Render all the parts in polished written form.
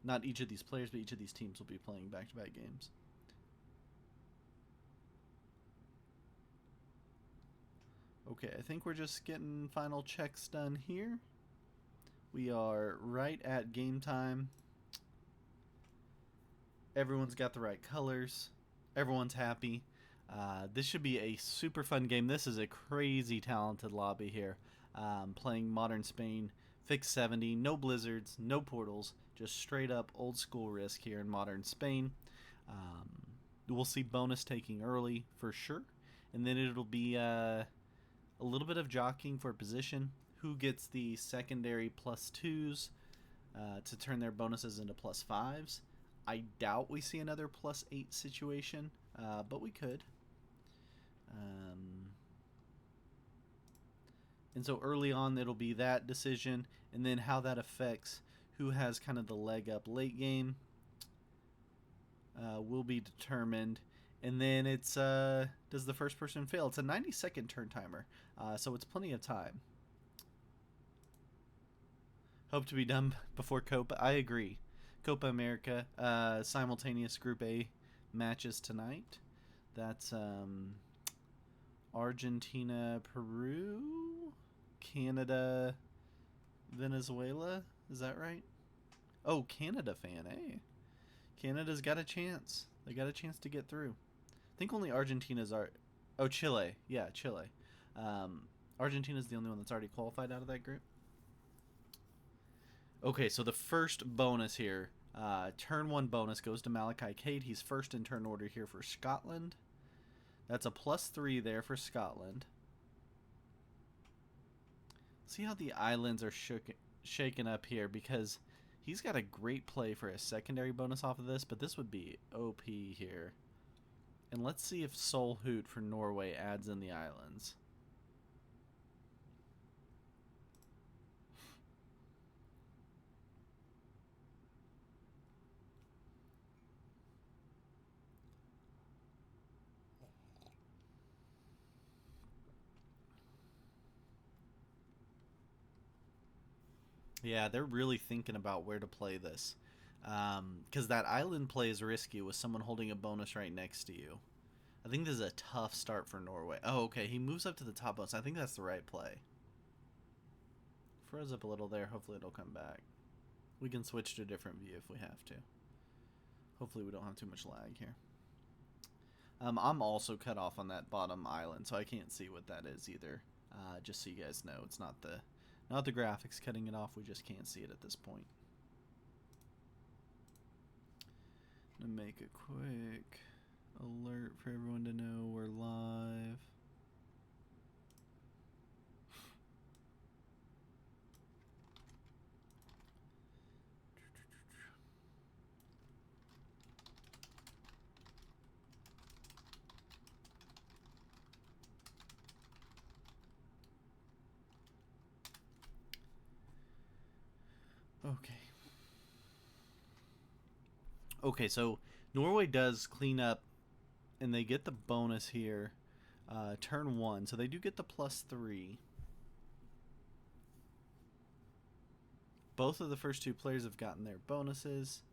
Not each of these players, but each of these teams will be playing back-to-back games. Okay, I think we're just getting final checks done here. We are right at game time. Everyone's got the right colors. Everyone's happy. This should be a super fun game. This is a crazy talented lobby here. Playing Modern Spain, fixed 70, no blizzards, no portals, just straight up old school Risk here in Modern Spain. We'll see bonus taking early for sure, and then it'll be a little bit of jockeying for position. Who gets the secondary +2s to turn their bonuses into +5s? I doubt we see another +8 situation, but we could. And so early on, it'll be that decision, and then how that affects who has kind of the leg up late game will be determined. And then it's does the first person fail? It's a 90-second turn timer, so it's plenty of time. Hope to be done before Copa. I agree. Copa America simultaneous Group A matches tonight. That's Argentina, Peru, Canada, Venezuela. Is that right? Oh, Canada fan, eh? Canada's got a chance. They got a chance to get through. I think only Argentina's are. Oh, Chile. Yeah, Chile. Argentina's the only one that's already qualified out of that group. Okay, so the first bonus here, turn 1 bonus goes to Malachi Cade. He's first in turn order here for Scotland. That's a +3 there for Scotland. See how the islands are shaken up here, because he's got a great play for a secondary bonus off of this, but this would be OP here. And let's see if Sol Hoot for Norway adds in the islands. Yeah, they're really thinking about where to play this. Because that island play is risky with someone holding a bonus right next to you. I think this is a tough start for Norway. Oh, okay, he moves up to the top bonus. I think that's the right play. Froze up a little there. Hopefully it'll come back. We can switch to a different view if we have to. Hopefully we don't have too much lag here. I'm also cut off on that bottom island, so I can't see what that is either. Just so you guys know, it's not the graphics cutting it off. We just can't see it at this point. I'm gonna make a quick alert for everyone to know we're live. Okay. Okay, so Norway does clean up, and they get the bonus here, turn 1. So they do get the +3. Both of the first 2 players have gotten their bonuses.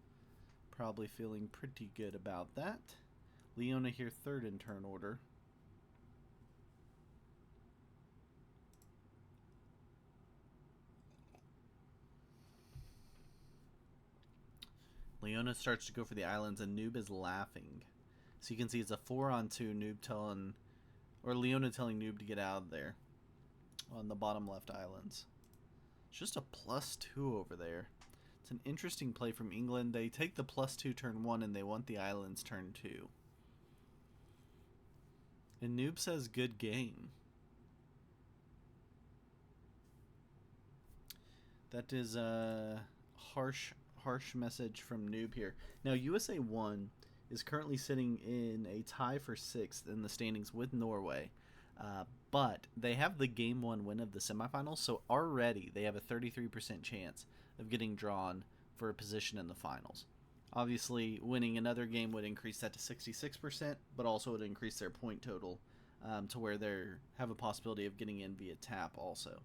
Probably feeling pretty good about that. Leona here third in turn order. Leona starts to go for the islands, and Noob is laughing. So you can see it's a 4-on-2. Noob telling, or Leona telling Noob to get out of there on the bottom left islands. It's just a +2 over there. It's an interesting play from England. They take the +2 turn 1, and they want the islands turn 2. And Noob says good game. That is a harsh message from Noob here. Now, USA 1 is currently sitting in a tie for 6th in the standings with Norway. But they have the game 1 win of the semifinals, so already they have a 33% chance of getting drawn for a position in the finals. Obviously, winning another game would increase that to 66%, but also would increase their point total to where they have a possibility of getting in via tap also.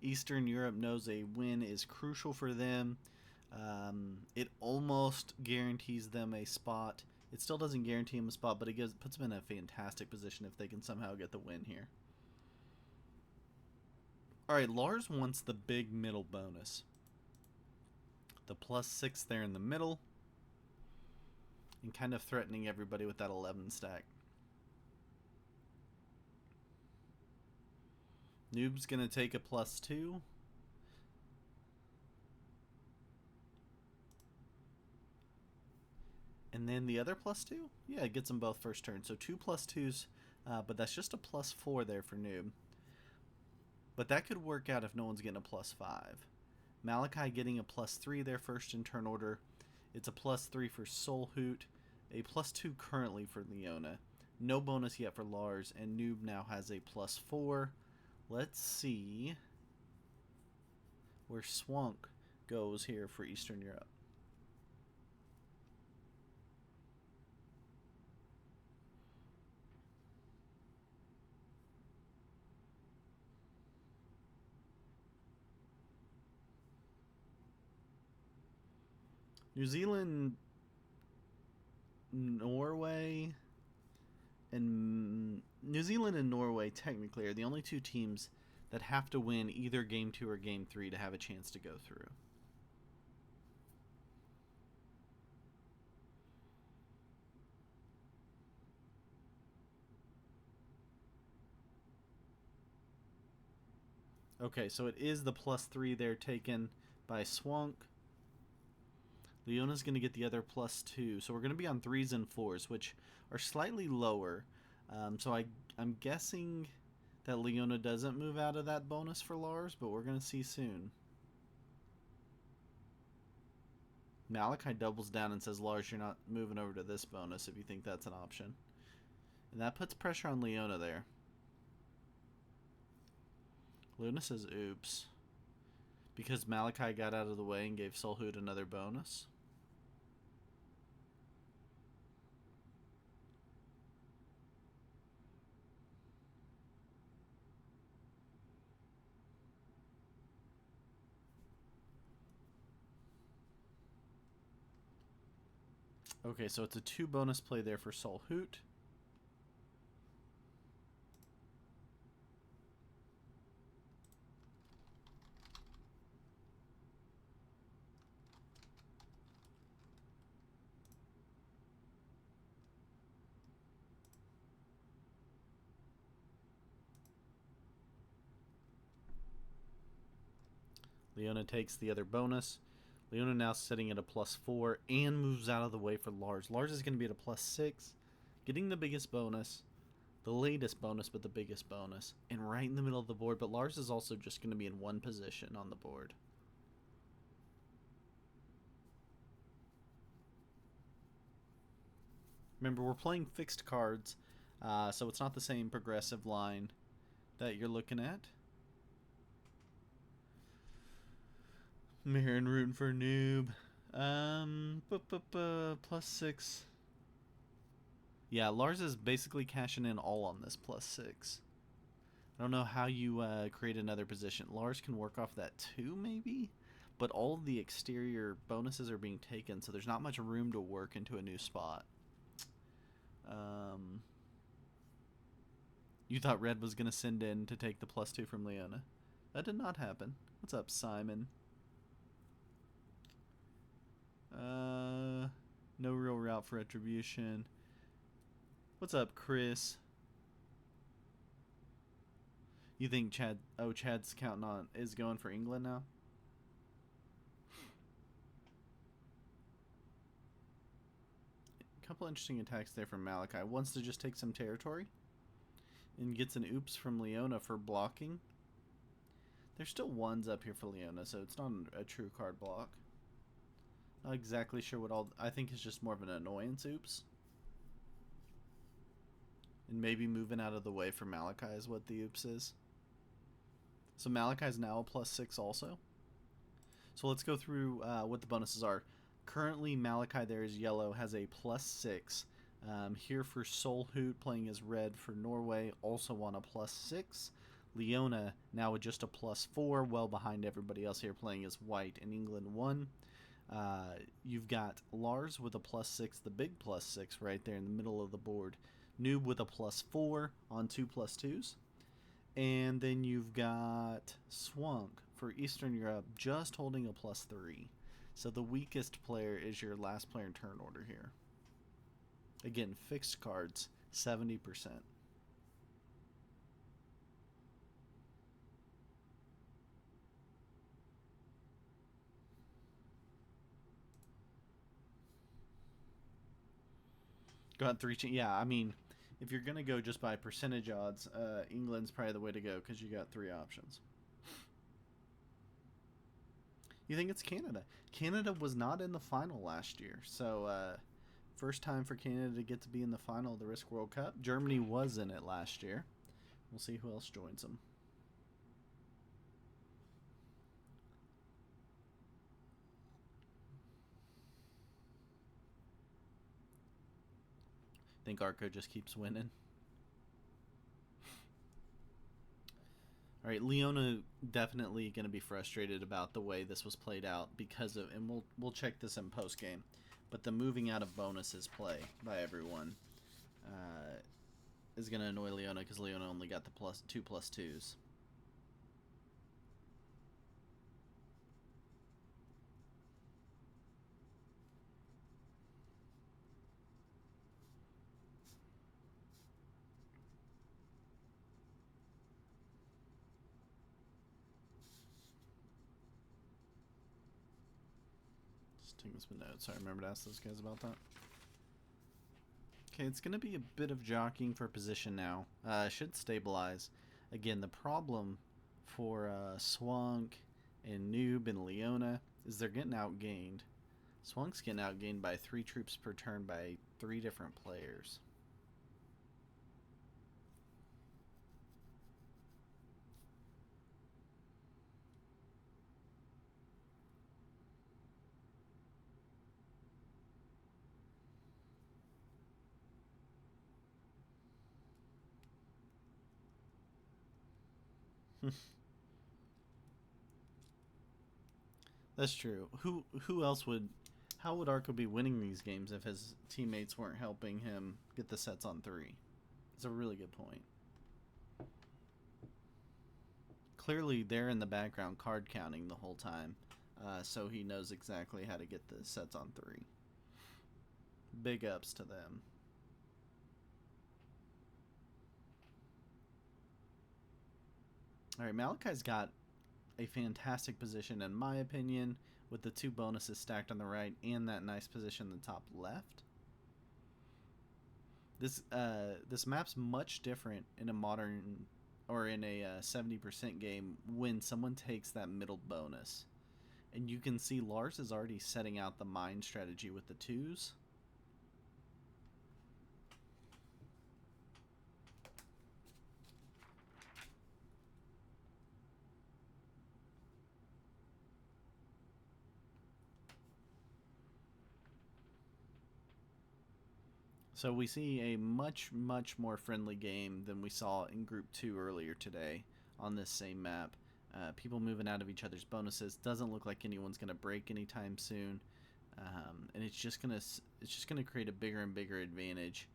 Eastern Europe knows a win is crucial for them. It almost guarantees them a spot. It still doesn't guarantee them a spot, but it puts them in a fantastic position if they can somehow get the win here. Alright, Lars wants the big middle bonus. The +6 there in the middle. And kind of threatening everybody with that 11 stack. Noob's going to take a +2. And then the other +2? Yeah, it gets them both first turn. So 2 +2s, but that's just a +4 there for Noob. But that could work out if no one's getting a +5. Malachi getting a +3 there first in turn order. It's a +3 for Soulhoot. A +2 currently for Leona. No bonus yet for Lars, and Noob now has a +4. Let's see where Swank goes here for Eastern Europe. New Zealand, Norway, and New Zealand and Norway technically are the only two teams that have to win either Game 2 or Game 3 to have a chance to go through. Okay, so it is the +3 there taken by Swank. Leona's going to get the other +2. So we're going to be on 3s and 4s, which are slightly lower. So I'm guessing that Leona doesn't move out of that bonus for Lars, but we're going to see soon. Malachi doubles down and says, Lars, you're not moving over to this bonus if you think that's an option. And that puts pressure on Leona there. Leona says, oops. Because Malachi got out of the way and gave Soulhoot another bonus. Okay, so it's a 2 bonus play there for Soulhoot. Leona takes the other bonus. Leona now sitting at a +4 and moves out of the way for Lars. Lars is going to be at a +6, getting the biggest bonus, the latest bonus, but the biggest bonus, and right in the middle of the board. But Lars is also just going to be in one position on the board. Remember, we're playing fixed cards, so it's not the same progressive line that you're looking at. Marin rooting for Noob. +6. Yeah, Lars is basically cashing in all on this +6. I don't know how you create another position. Lars can work off that too, maybe? But all of the exterior bonuses are being taken, so there's not much room to work into a new spot. You thought Red was going to send in to take the +2 from Leona. That did not happen. What's up, Simon? No real route for retribution. What's up, Chris? You think Chad? Oh, Chad's counting on is going for England now. A couple interesting attacks there from Malachi. Wants to just take some territory, and gets an oops from Leona for blocking. There's still ones up here for Leona, so it's not a true card block. Not exactly sure what all... I think it's just more of an annoyance oops. And maybe moving out of the way for Malachi is what the oops is. So Malachi's now a +6 also. So let's go through what the bonuses are. Currently, Malachi there is yellow, has a +6. Here for Soulhoot, playing as red for Norway, also on a +6. Leona now with just a +4, well behind everybody else here playing as white, and England 1. You've got Lars with a +6, the big +6 right there in the middle of the board. Noob with a +4 on 2+2s. And then you've got Swunk for Eastern Europe just holding a +3. So the weakest player is your last player in turn order here. Again, fixed cards, 70%. Go ahead, yeah, I mean, if you're going to go just by percentage odds, England's probably the way to go because you got 3 options. You think it's Canada? Canada was not in the final last year, so first time for Canada to get to be in the final of the Risk World Cup. Germany was in it last year. We'll see who else joins them. Think Arco just keeps winning. All right, Leona definitely going to be frustrated about the way this was played out because of, and we'll check this in post game, but the moving out of bonuses play by everyone is going to annoy Leona because Leona only got the +2/+2s. Just taking some notes. I remember to ask those guys about that. Okay, it's going to be a bit of jockeying for position now. Should stabilize. Again, the problem for Swank and Noob and Leona is they're getting outgained. Swank's getting outgained by 3 troops per turn by 3 different players. That's true. Who else would? How would Arco be winning these games if his teammates weren't helping him get the sets on 3? It's a really good point. Clearly, they're in the background card counting the whole time, so he knows exactly how to get the sets on 3. Big ups to them. All right, Malachi's got a fantastic position in my opinion with the 2 bonuses stacked on the right and that nice position in the top left. This map's much different in a modern or in a 70% game when someone takes that middle bonus. And you can see Lars is already setting out the mine strategy with the 2s. So we see a much more friendly game than we saw in Group 2 earlier today on this same map. People moving out of each other's bonuses. Doesn't look like anyone's going to break anytime soon, and it's just gonna create a bigger and bigger advantage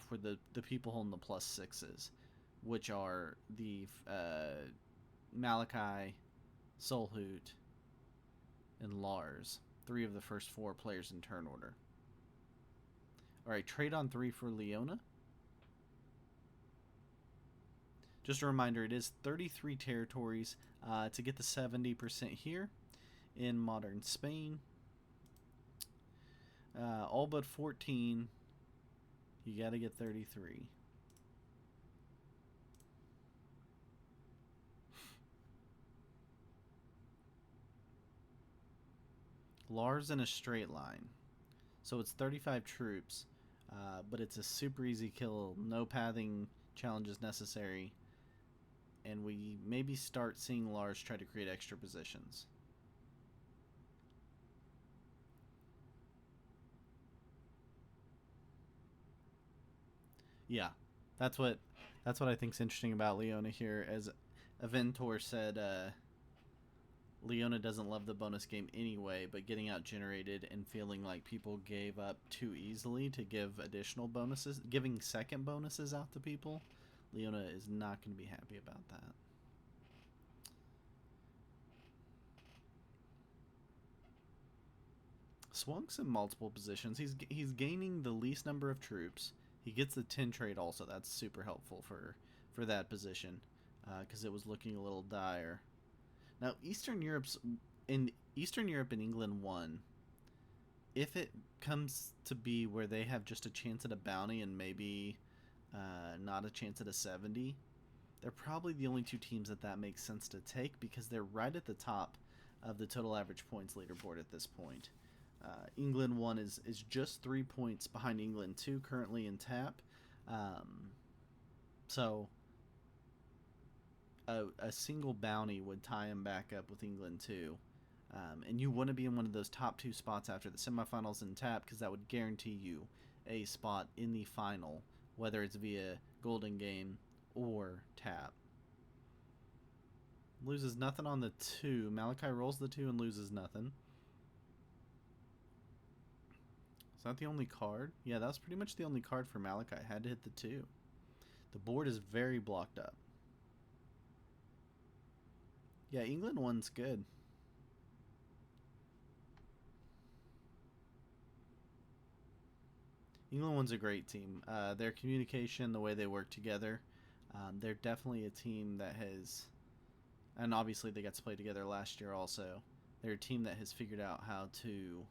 for the people holding the +6s, which are the Malachi, Solhoot, and Lars. 3 of the first 4 players in turn order. Alright, trade on 3 for Leona. Just a reminder, it is 33 territories to get the 70% here in modern Spain. All but 14, you got to get 33. Lars in a straight line. So it's 35 troops, but it's a super easy kill, no pathing challenges necessary, and we maybe start seeing Lars try to create extra positions. Yeah, that's what That's what I think's interesting about Leona here. As Aventor said, Leona doesn't love the bonus game anyway, but getting out generated and feeling like people gave up too easily to give additional bonuses, giving second bonuses out to people, Leona is not going to be happy about that. Swank's in multiple positions. He's gaining the least number of troops. He gets the 10 trade also. That's super helpful for that position because it was looking a little dire. Now Eastern Europe and England won. If it comes to be where they have just a chance at a bounty and maybe not a chance at a 70, they're probably the only two teams that makes sense to take because they're right at the top of the total average points leaderboard at this point. England 1 is just 3 points behind England 2 currently in tap. So a single bounty would tie him back up with England 2. And you want to be in one of those top 2 spots after the semifinals in tap because that would guarantee you a spot in the final, whether it's via Golden Game or tap. Loses nothing on the 2. Malachi rolls the 2 and loses nothing. Is that the only card? Yeah, that was pretty much the only card for Malachi. Had to hit the 2. The board is very blocked up. Yeah, England 1's good. England 1's a great team. Their communication, the way they work together, they're definitely a team that has, and obviously they got to play together last year also. They're a team that has figured out how to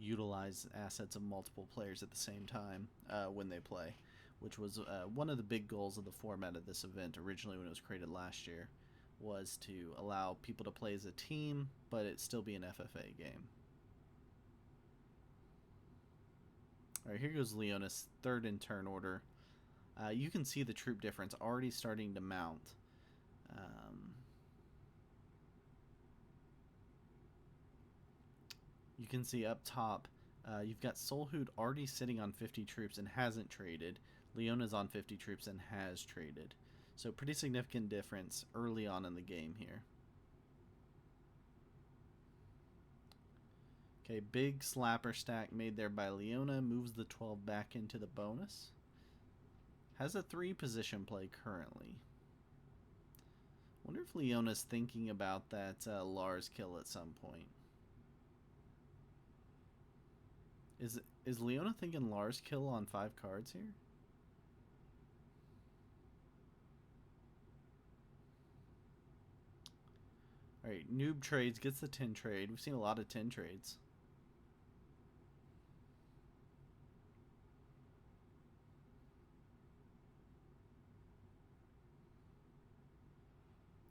utilize assets of multiple players at the same time when they play, which was one of the big goals of the format of this event originally when it was created last year, was to allow people to play as a team, but it still be an FFA game. Alright, here goes Leona's third in turn order. You can see the troop difference already starting to mount. You can see up top, you've got Solhood already sitting on 50 troops and hasn't traded. Leona's on 50 troops and has traded. So pretty significant difference early on in the game here. Okay, big slapper stack made there by Leona. Moves the 12 back into the bonus. Has a 3 position play currently. Wonder if Leona's thinking about that Lars kill at some point. Is Leona thinking Lars kill on 5 cards here? Alright, noob trades, gets the 10 trade. We've seen a lot of 10 trades.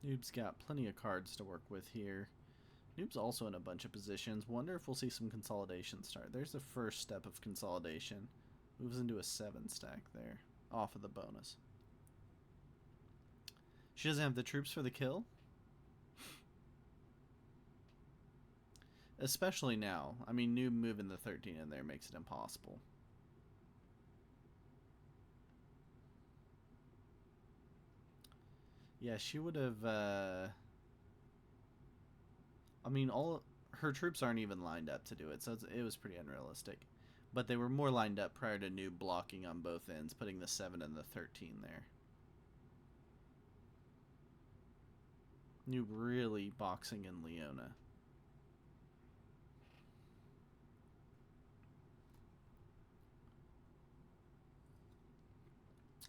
Noob's got plenty of cards to work with here. Noob's also in a bunch of positions. Wonder if we'll see some consolidation start. There's the first step of consolidation. Moves into a 7 stack there, off of the bonus. She doesn't have the troops for the kill. Especially now. I mean, Noob moving the 13 in there makes it impossible. Yeah, she would have, I mean, all her troops aren't even lined up to do it, so it was pretty unrealistic. But they were more lined up prior to Noob blocking on both ends, putting the 7 and the 13 there. Noob really boxing in Leona.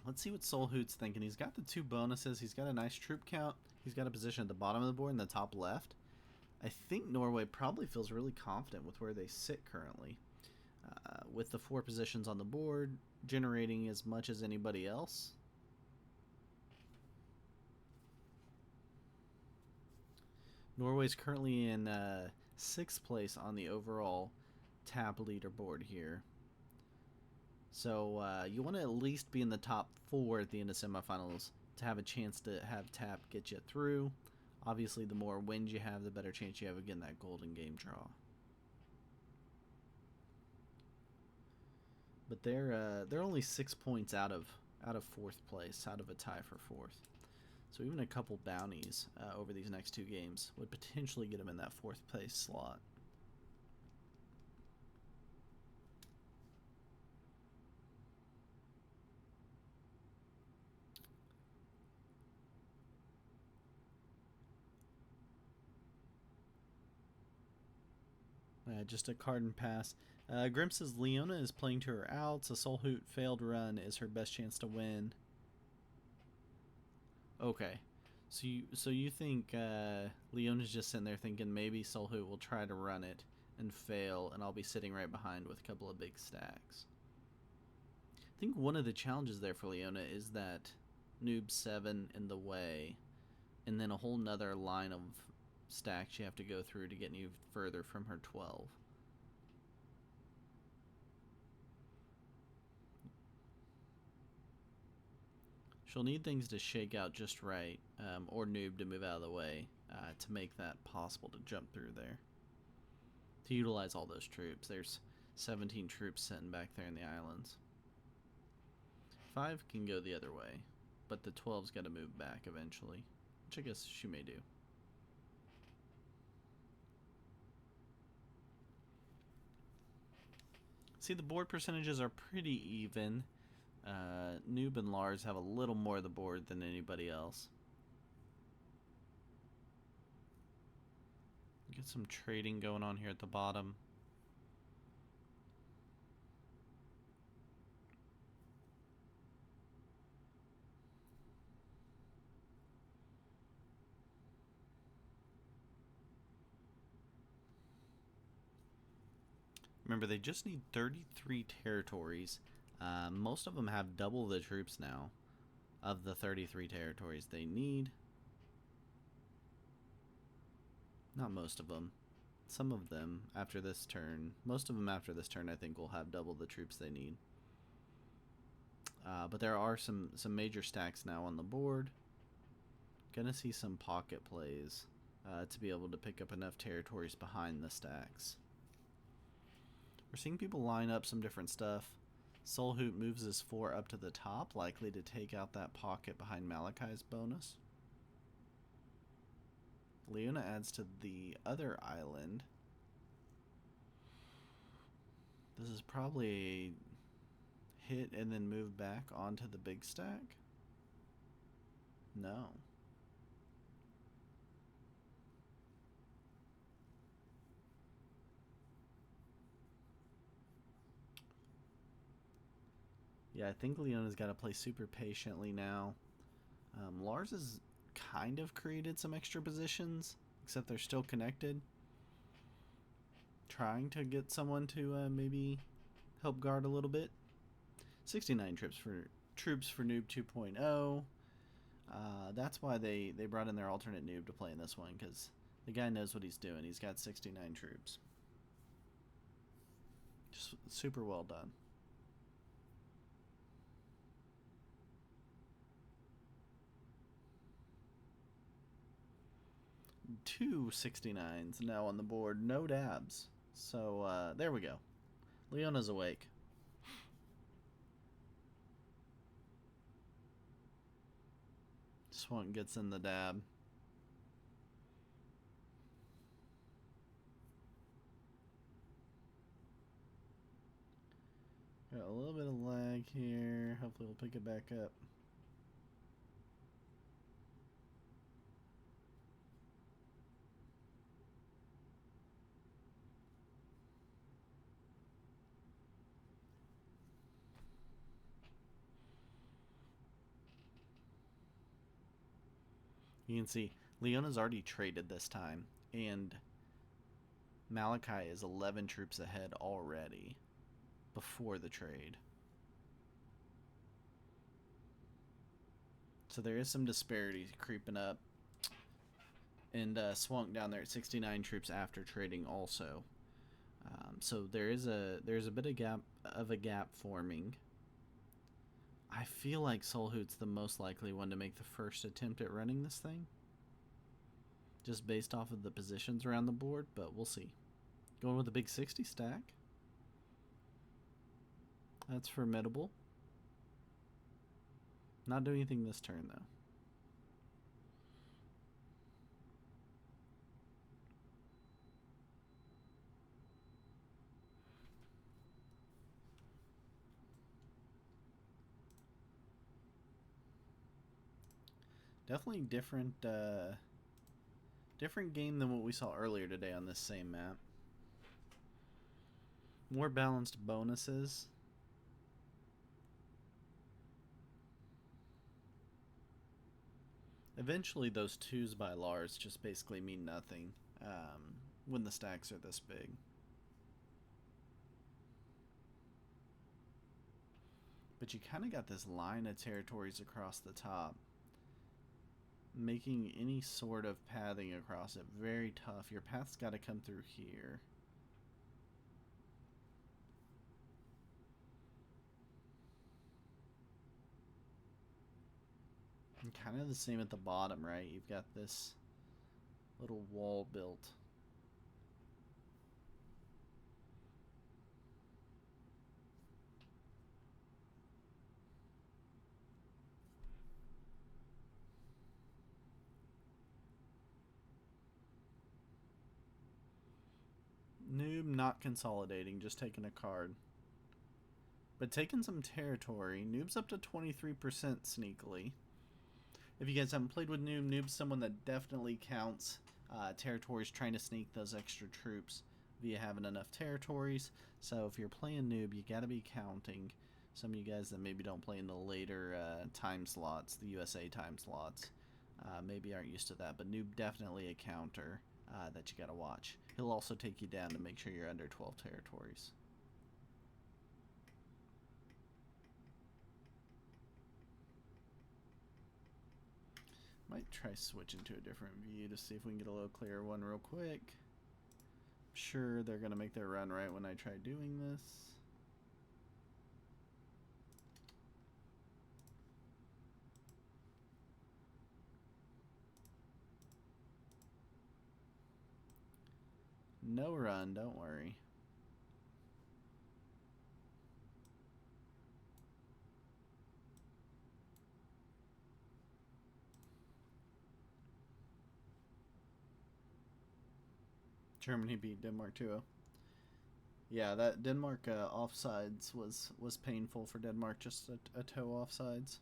Let's see what Solhood's thinking. He's got the 2 bonuses. He's got a nice troop count. He's got a position at the bottom of the board in the top left. I think Norway probably feels really confident with where they sit currently. With the 4 positions on the board, generating as much as anybody else. Norway's currently in 6th place on the overall tap leaderboard here. So you want to at least be in the top 4 at the end of semifinals to have a chance to have tap get you through. Obviously, the more wins you have, the better chance you have of getting that golden game draw. But they're only 6 points out of out of 4th place, out of a tie for 4th. So even a couple bounties over these next 2 games would potentially get him in that 4th place slot. Just a card and pass. Grim says Leona is playing to her outs. A Soul Hoot failed run is her best chance to win. Okay. So you think Leona's just sitting there thinking maybe Soul Hoot will try to run it and fail, and I'll be sitting right behind with a couple of big stacks. I think one of the challenges there for Leona is that Noob 7 in the way, and then a whole nother line of stacks you have to go through to get you further from her 12. She'll need things to shake out just right, or Noob to move out of the way to make that possible to jump through there. To utilize all those troops. There's 17 troops sitting back there in the islands. 5 can go the other way, but the 12's got to move back eventually, which I guess she may do. See, the board percentages are pretty even. Noob and Lars have a little more of the board than anybody else. Get some trading going on here at the bottom. Remember, they just need 33 territories. Most of them have double the troops now of the 33 territories they need. Not most of them. Some of them after this turn. Most of them after this turn I think will have double the troops they need. But there are some major stacks now on the board. Gonna see some pocket plays to be able to pick up enough territories behind the stacks. We're seeing people line up some different stuff. Soul Hoot moves his 4 up to the top, likely to take out that pocket behind Malachi's bonus. Leona adds to the other island. This is probably a hit and then move back onto the big stack. No. Yeah, I think Leona's got to play super patiently now. Lars has kind of created some extra positions, except they're still connected. Trying to get someone to maybe help guard a little bit. 69 troops for Noob 2.0. That's why they brought in their alternate Noob to play in this one, because the guy knows what he's doing. He's got 69 troops. Just super well done. 2 69s now on the board. No dabs. So, there we go. Leona's awake. Swunk gets in the dab. Got a little bit of lag here. Hopefully we'll pick it back up. You can see Leona's already traded this time, and Malachi is 11 troops ahead already before the trade. So there is some disparity creeping up. And Swunk down there at 69 troops after trading also. So there's a bit of a gap forming. I feel like Soul Hoot's the most likely one to make the first attempt at running this thing. Just based off of the positions around the board, but we'll see. Going with a big 60 stack. That's formidable. Not doing anything this turn, though. Definitely different game than what we saw earlier today on this same map. More balanced bonuses. Eventually, those 2s by Lars just basically mean nothing when the stacks are this big. But you kind of got this line of territories across the top, making any sort of pathing across it very tough. Your path's got to come through here. And kind of the same at the bottom, right? You've got this little wall built. Noob not consolidating, just taking a card. But taking some territory. Noob's up to 23% sneakily. If you guys haven't played with Noob, Noob's someone that definitely counts territories, trying to sneak those extra troops via having enough territories. So if you're playing Noob, you gotta be counting. Some of you guys that maybe don't play in the later time slots, the USA time slots, maybe aren't used to that. But Noob definitely a counter that you gotta watch. He'll also take you down to make sure you're under 12 territories. Might try switching to a different view to see if we can get a little clearer one real quick. I'm sure they're going to make their run right when I try doing this. No run, don't worry. Germany beat Denmark 2-0. Yeah, that Denmark offsides was painful for Denmark, just a toe offsides.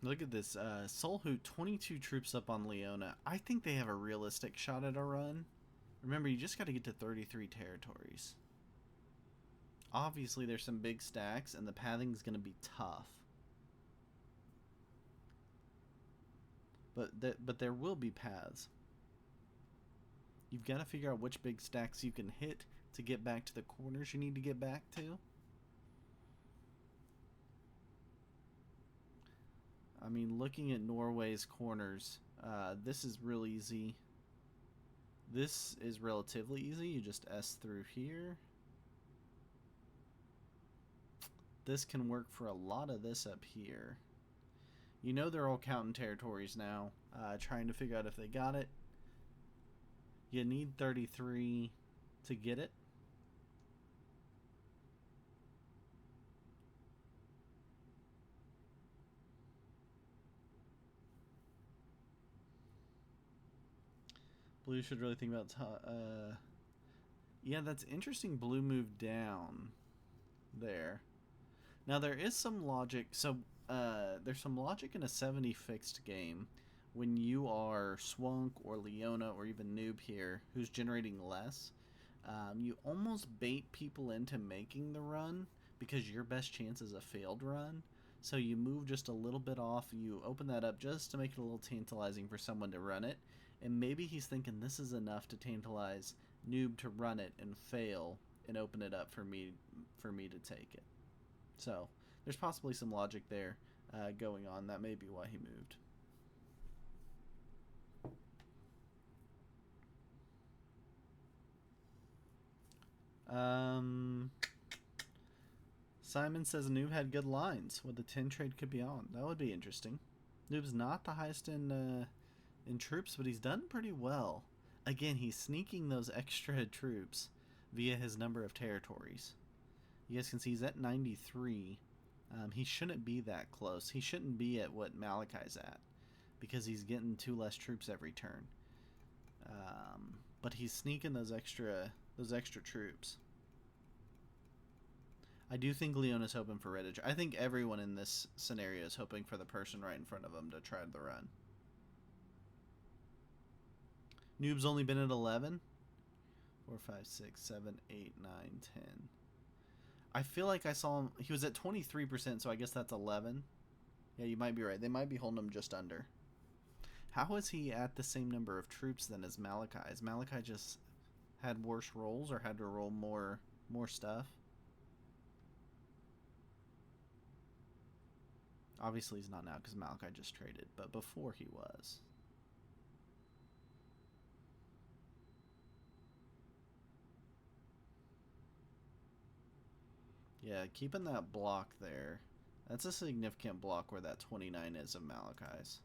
Look at this. Solhoot, 22 troops up on Leona. I think they have a realistic shot at a run. Remember, you just got to get to 33 territories. Obviously, there's some big stacks, and the pathing's going to be tough. But there will be paths. You've got to figure out which big stacks you can hit to get back to the corners you need to get back to. I mean, looking at Norway's corners, this is real easy. This is relatively easy. You just S through here. This can work for a lot of this up here. You know they're all counting territories now, trying to figure out if they got it. You need 33 to get it. Blue should really think about... yeah, that's interesting. Blue moved down there. Now, there is some logic. So, there's some logic in a 70 fixed game when you are Swunk or Leona or even Noob here, who's generating less. You almost bait people into making the run because your best chance is a failed run. So you move just a little bit off. You open that up just to make it a little tantalizing for someone to run it. And maybe he's thinking this is enough to tantalize Noob to run it and fail and open it up for me to take it. So there's possibly some logic there going on. That may be why he moved. Simon says Noob had good lines. What the 10 trade could be on. That would be interesting. Noob's not the highest in troops, but he's done pretty well. Again, he's sneaking those extra troops via his number of territories. You guys can see he's at 93. He shouldn't be that close. He shouldn't be at what Malachi's at because he's getting 2 less troops every turn. But he's sneaking those extra troops. I do think Leona's hoping for Redditch. I think everyone in this scenario is hoping for the person right in front of them to try the run. Noob's only been at 11. 4, 5, 6, 7, 8, 9, 10. I feel like I saw him. He was at 23%, so I guess that's 11. Yeah, you might be right. They might be holding him just under. How is he at the same number of troops then as Malachi? Has Malachi just had worse rolls or had to roll more stuff? Obviously he's not now because Malachi just traded, but before he was. Yeah, keeping that block there. That's a significant block where that 29 is of Malachi's.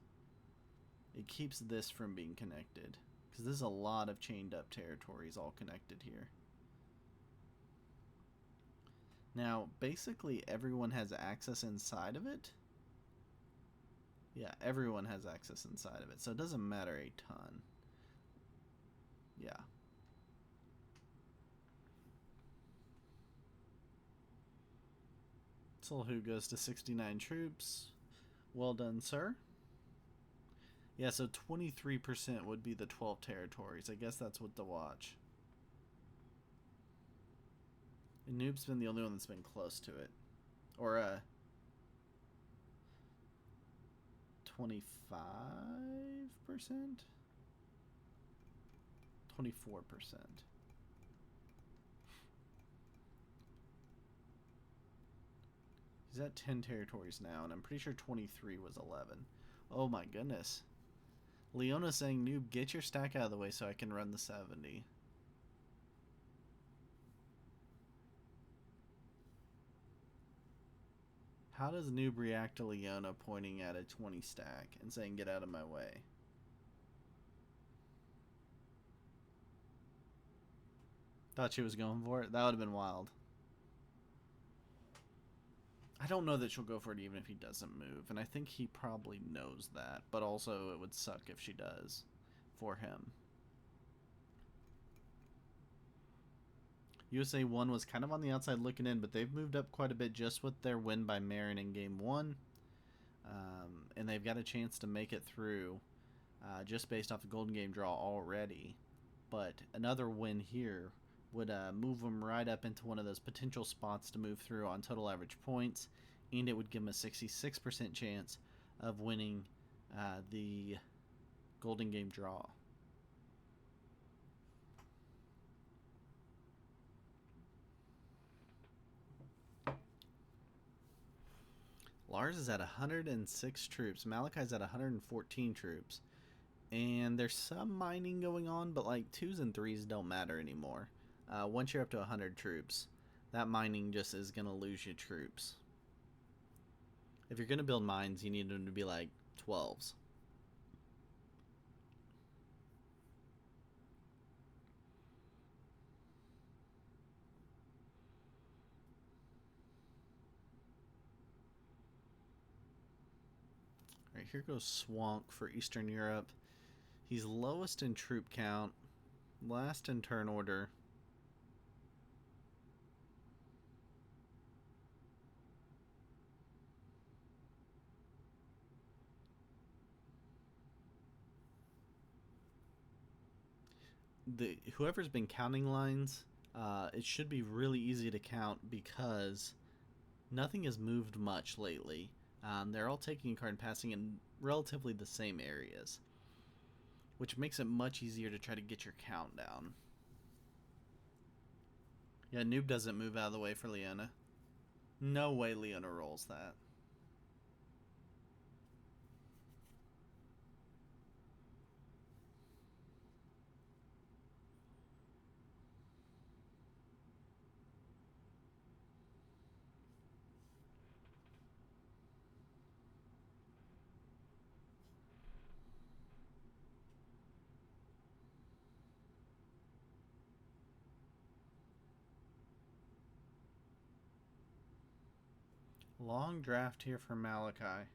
It keeps this from being connected. Because there's a lot of chained up territories all connected here. Now, basically everyone has access inside of it. Yeah, everyone has access inside of it. So it doesn't matter a ton. Yeah. Who goes to 69 troops. Well done, sir. Yeah, so 23% would be the 12 territories. I guess that's what to watch. And Noob's been the only one that's been close to it. Or, 25%? 24%. He's at 10 territories now, and I'm pretty sure 23 was 11. Oh my goodness. Leona's saying, Noob, get your stack out of the way so I can run the 70. How does Noob react to Leona pointing at a 20 stack and saying, get out of my way? Thought she was going for it? That would have been wild. I don't know that she'll go for it even if he doesn't move, and I think he probably knows that, but also it would suck if she does for him. USA 1 was kind of on the outside looking in, but they've moved up quite a bit just with their win by Marin in Game 1, and they've got a chance to make it through just based off the Golden Game draw already, but another win here would move them right up into one of those potential spots to move through on total average points, and it would give them a 66% chance of winning the Golden Game draw. Lars is at 106 troops. Malachi's at 114 troops. And there's some mining going on, but like 2s and 3s don't matter anymore. Once you're up to 100 troops, that mining just is going to lose you troops. If you're going to build mines, you need them to be like 12s. Alright, here goes Swank for Eastern Europe. He's lowest in troop count, last in turn order. Whoever's been counting lines, it should be really easy to count because nothing has moved much lately. They're all taking a card and passing in relatively the same areas, which makes it much easier to try to get your count down. Yeah, Noob doesn't move out of the way for Leona. No way Leona rolls that. Long draft here for Malachi.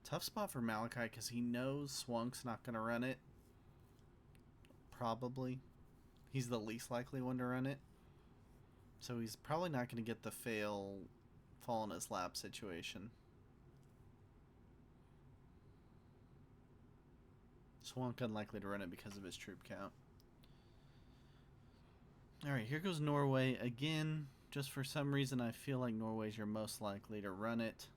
Tough spot for Malachi because he knows Swank's not going to run it. Probably. He's the least likely one to run it. So he's probably not going to get the fall in his lap situation. Swank unlikely to run it because of his troop count. Alright, here goes Norway again. Just for some reason I feel like Norway's your most likely to run it.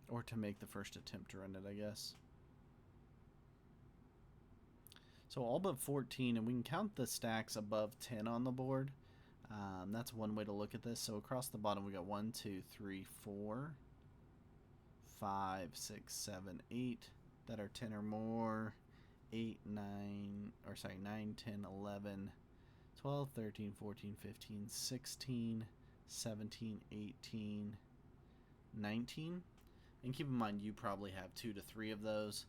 Or to make the first attempt to run it, I guess. So all but 14, and we can count the stacks above 10 on the board. That's one way to look at this. So across the bottom we got 1, 2, 3, 4, 5, 6, 7, 8 that are 10 or more. 8, 9, 9, 10, 11, 12, 13, 14, 15, 16, 17, 18, 19. And keep in mind, you probably have 2 to 3 of those.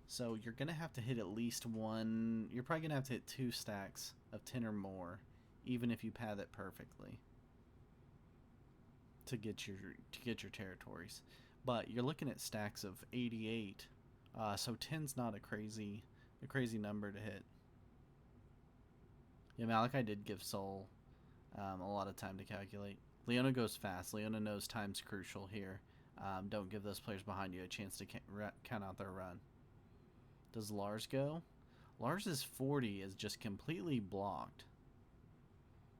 So you're going to have to hit at least one. You're probably going to have to hit 2 stacks of 10 or more, even if you path it perfectly, to get your territories. But you're looking at stacks of 88. So 10's not a crazy number to hit. Yeah, Malachi did give Sol a lot of time to calculate. Leona goes fast. Leona knows time's crucial here. Don't give those players behind you a chance to count out their run. Does Lars go? Lars's 40 is just completely blocked.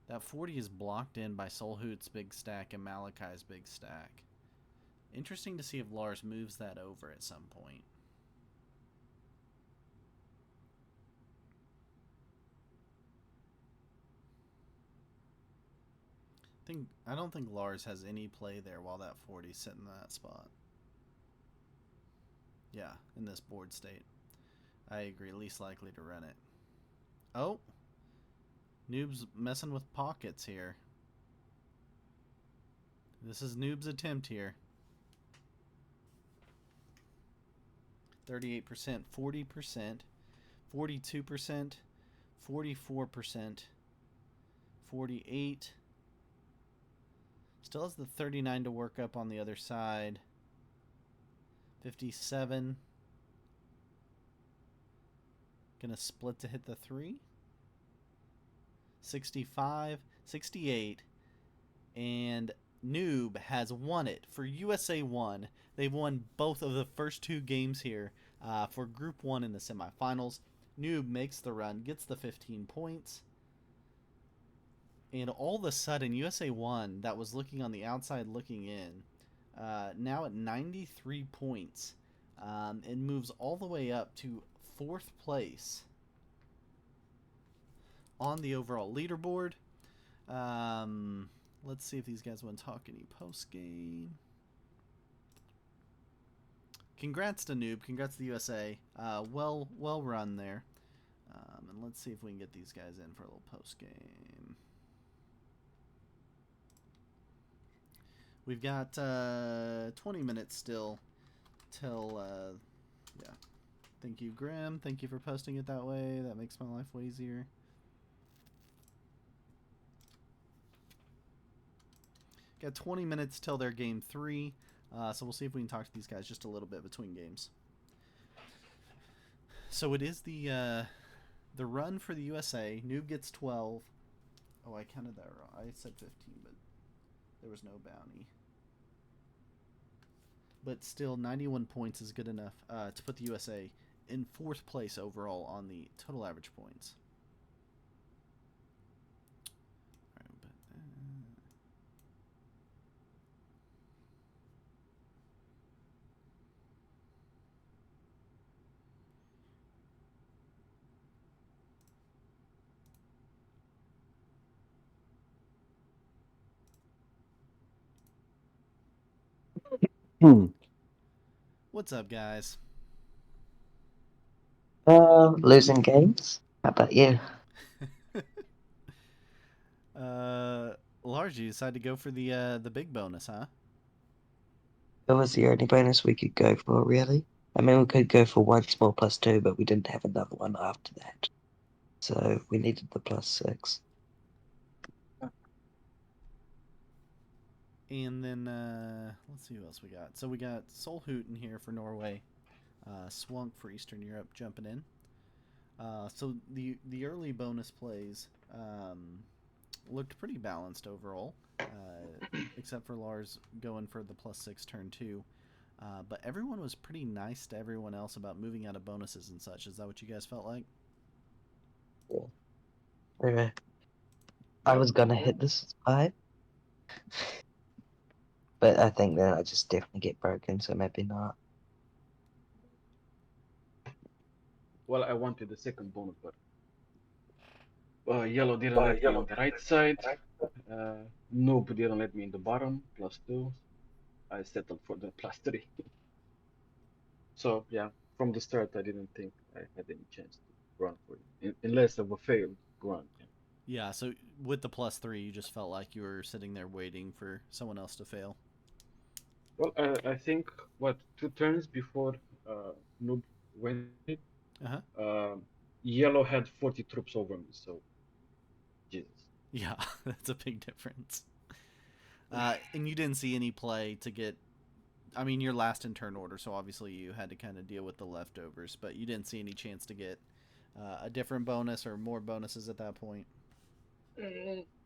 That 40 is blocked in by Solhoot's big stack and Malachi's big stack. Interesting to see if Lars moves that over at some point. I don't think Lars has any play there while that 40's sitting in that spot. Yeah, in this board state. I agree, least likely to run it. Oh! Noob's messing with pockets here. This is Noob's attempt here. 38%, 40%, 42%, 44%, 48%. Still has the 39 to work up on the other side. 57. Gonna split to hit the 3. 65, 68, and Noob has won it for USA 1. They've won both of the first 2 games here for Group 1 in the semifinals. Noob makes the run, gets the 15 points. And all of a sudden, USA 1, that was looking on the outside looking in, now at 93 points, and moves all the way up to 4th place on the overall leaderboard. Let's see if these guys want to talk any post-game. Congrats to Noob. Congrats to the USA. Well run there. And let's see if we can get these guys in for a little post-game. We've got 20 minutes still till, yeah. Thank you, Grim. Thank you for posting it that way. That makes my life way easier. Got 20 minutes till their game 3. So we'll see if we can talk to these guys just a little bit between games. So it is the run for the USA. Noob gets 12. Oh, I counted that wrong. I said 15, but there was no bounty. But still, 91 points is good enough to put the USA in 4th place overall on the total average points. What's up, guys? Losing games. How about you? Lars, you decided to go for the big bonus, huh? That was the only bonus we could go for, really. I mean, we could go for one small +2, but we didn't have another one after that. So we needed the +6. And then let's see who else we got. So we got Solhoot in here for Norway, Swunk for Eastern Europe jumping in. So the early bonus plays looked pretty balanced overall, except for Lars going for the +6 turn two. But everyone was pretty nice to everyone else about moving out of bonuses and such. Is that what you guys felt like? Yeah. Anyway, I Yep. was gonna Yep. hit this 5, but I think that I just definitely get broken, so maybe not. Well, I wanted the second bonus, but yellow didn't let me in the right side. Noob didn't let me in the bottom. +2. I settled for the +3. So yeah, from the start, I didn't think I had any chance to run for it, unless of a failed run. Yeah. Yeah. So with the +3, you just felt like you were sitting there waiting for someone else to fail. Well, I think what 2 turns before Noob went for it, Uh huh. Yellow had 40 troops over me. So Jesus. Yeah, that's a big difference. And you didn't see any play to get. I mean, you're last in turn order, so obviously you had to kind of deal with the leftovers, but you didn't see any chance to get a different bonus or more bonuses at that point.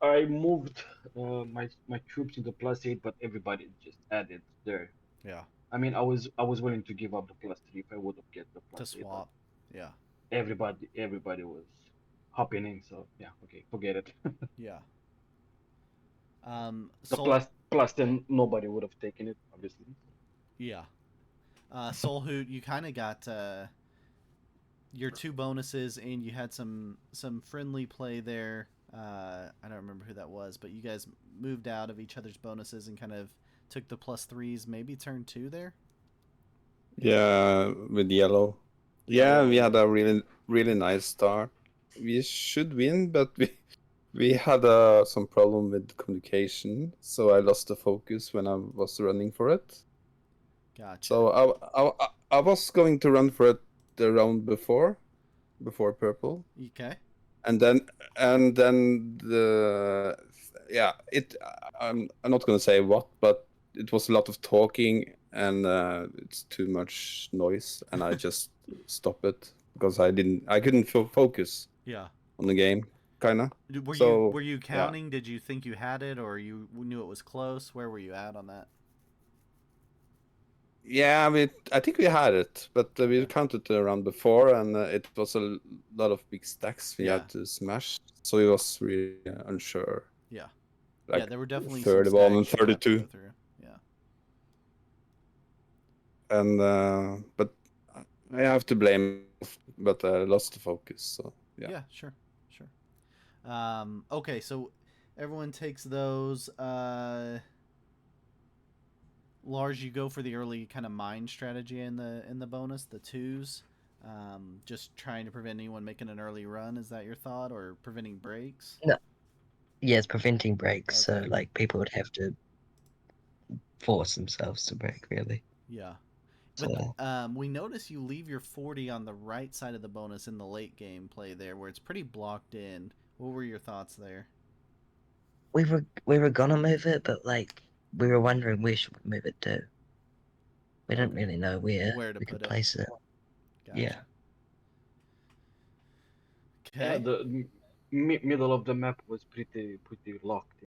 I moved my troops into +8, but everybody just added there. Yeah, I mean, I was willing to give up the +3 if I would have get the to +8, but swap. Yeah, everybody was hopping in, so yeah, okay, forget it. yeah. The Soul, plus then nobody would have taken it, obviously. yeah. Soul Hoot, you kind of got your two bonuses, and you had some friendly play there. I don't remember who that was, but you guys moved out of each other's bonuses and kind of took the +3s. Maybe turn two there. Yeah, with yellow. Yeah, Yellow, we had yeah. a really nice start. We should win, but we had some problem with communication, so I lost the focus when I was running for it. Gotcha. So I was going to run for it the round before purple, Okay. and then the yeah it I'm not gonna say what, but it was a lot of talking and it's too much noise, and I just stopped it because I couldn't focus Yeah. on the game, kind of. Were you So were you yeah, counting? Did you think you had it, or you knew it was close? Where were you at on that? yeah, I think we had it, but we Okay. counted the round before, and it was a lot of big stacks we Yeah. had to smash, so it was really unsure, Yeah. Yeah. like There were definitely some 31 and stacks you would have to 32. go through. Yeah. And but I have to blame, but I lost the focus. So yeah, Yeah. Sure. Sure. Okay. So everyone takes those. Lars, you go for the early kind of mine strategy in the bonus, the twos. Just trying to prevent anyone making an early run. Is that your thought, or preventing breaks? No, yeah, it's preventing breaks, so Okay. like people would have to force themselves to break, really. Yeah. With So we notice you leave your 40 on the right side of the bonus in the late game play there, where it's pretty blocked in. What were your thoughts there? we were gonna move it, but like we were wondering where should we move it to. We didn't Okay. really know where Where to we put could it? place it. Yeah. Gotcha. Yeah, Okay. the middle of the map was pretty locked.